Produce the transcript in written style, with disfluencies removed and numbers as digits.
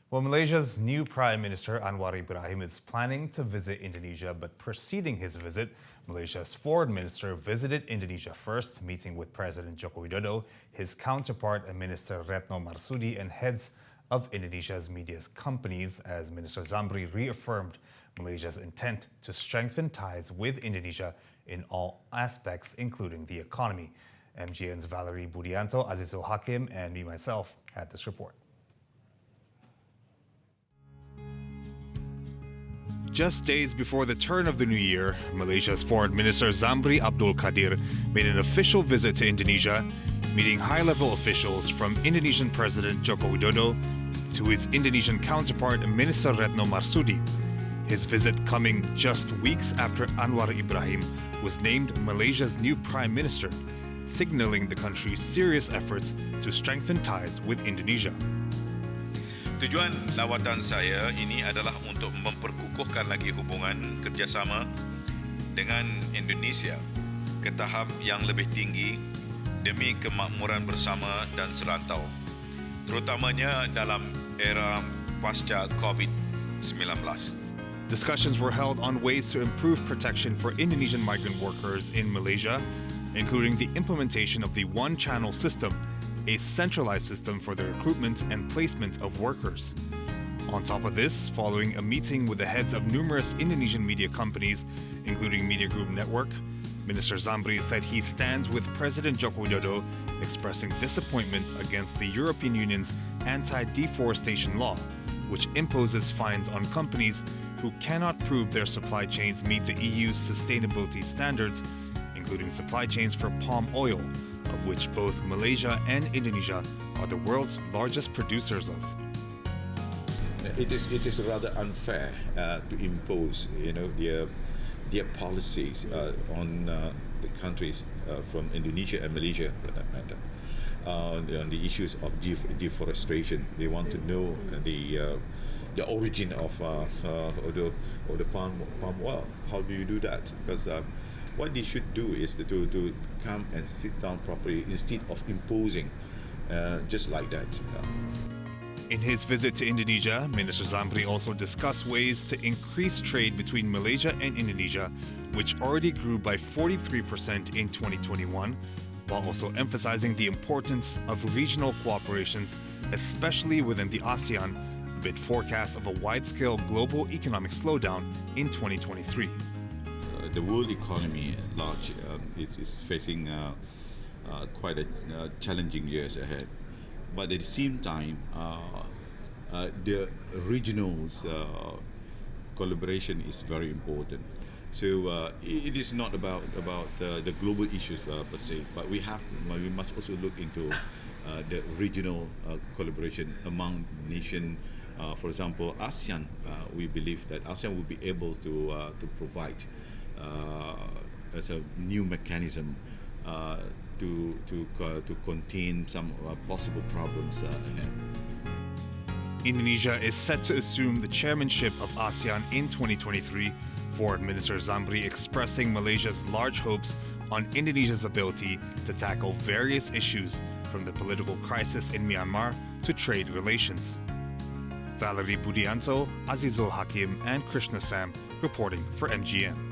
Well, Malaysia's new Prime Minister Anwar Ibrahim is planning to visit Indonesia, but preceding his visit, Malaysia's Foreign Minister visited Indonesia first, meeting with President Joko Widodo, his counterpart, Minister Retno Marsudi, and heads of Indonesia's media companies, as Minister Zambry reaffirmed Malaysia's intent to strengthen ties with Indonesia in all aspects, including the economy. MGN's Valerie Budianto, Azizul Hakim, and me, myself, had this report. Just days before the turn of the new year, Malaysia's Foreign Minister Zambry Abdul Kadir made an official visit to Indonesia, meeting high-level officials from Indonesian President Joko Widodo to his Indonesian counterpart, Minister Retno Marsudi. His visit coming just weeks after Anwar Ibrahim was named Malaysia's new Prime Minister, signaling the country's serious efforts to strengthen ties with Indonesia. Tujuan lawatan saya ini adalah untuk memperkukuhkan lagi hubungan kerjasama dengan Indonesia ke tahap yang lebih tinggi demi kemakmuran bersama dan serantau, terutamanya dalam era pasca COVID-19. Discussions were held on ways to improve protection for Indonesian migrant workers in Malaysia, including the implementation of the one-channel system, a centralized system for the recruitment and placement of workers. On top of this, following a meeting with the heads of numerous Indonesian media companies, including Media Group Network, Minister Zambry said he stands with President Joko Widodo, expressing disappointment against the European Union's anti-deforestation law, which imposes fines on companies who cannot prove their supply chains meet the EU's sustainability standards, including supply chains for palm oil, of which both Malaysia and Indonesia are the world's largest producers of. It is rather unfair to impose, their policies on the countries from Indonesia and Malaysia, for that matter, on the issues of deforestation. They want to know the origin of the palm oil. How do you do that? Because what they should do is to come and sit down properly instead of imposing just like that. In his visit to Indonesia, Minister Zambry also discussed ways to increase trade between Malaysia and Indonesia, which already grew by 43% in 2021, while also emphasizing the importance of regional cooperations, especially within the ASEAN, amid forecasts of a wide-scale global economic slowdown in 2023. The world economy at large is facing quite a challenging years ahead. But at the same time, the regionals collaboration is very important. So it is not about the global issues per se, but we must also look into the regional collaboration among nations. For example, ASEAN. We believe that ASEAN will be able to provide as a new mechanism to contain some possible problems ahead. Indonesia is set to assume the chairmanship of ASEAN in 2023, Foreign Minister Zambry expressing Malaysia's large hopes on Indonesia's ability to tackle various issues from the political crisis in Myanmar to trade relations. Valerie Budianto, Azizul Hakim, and Krishna Sam reporting for MGN.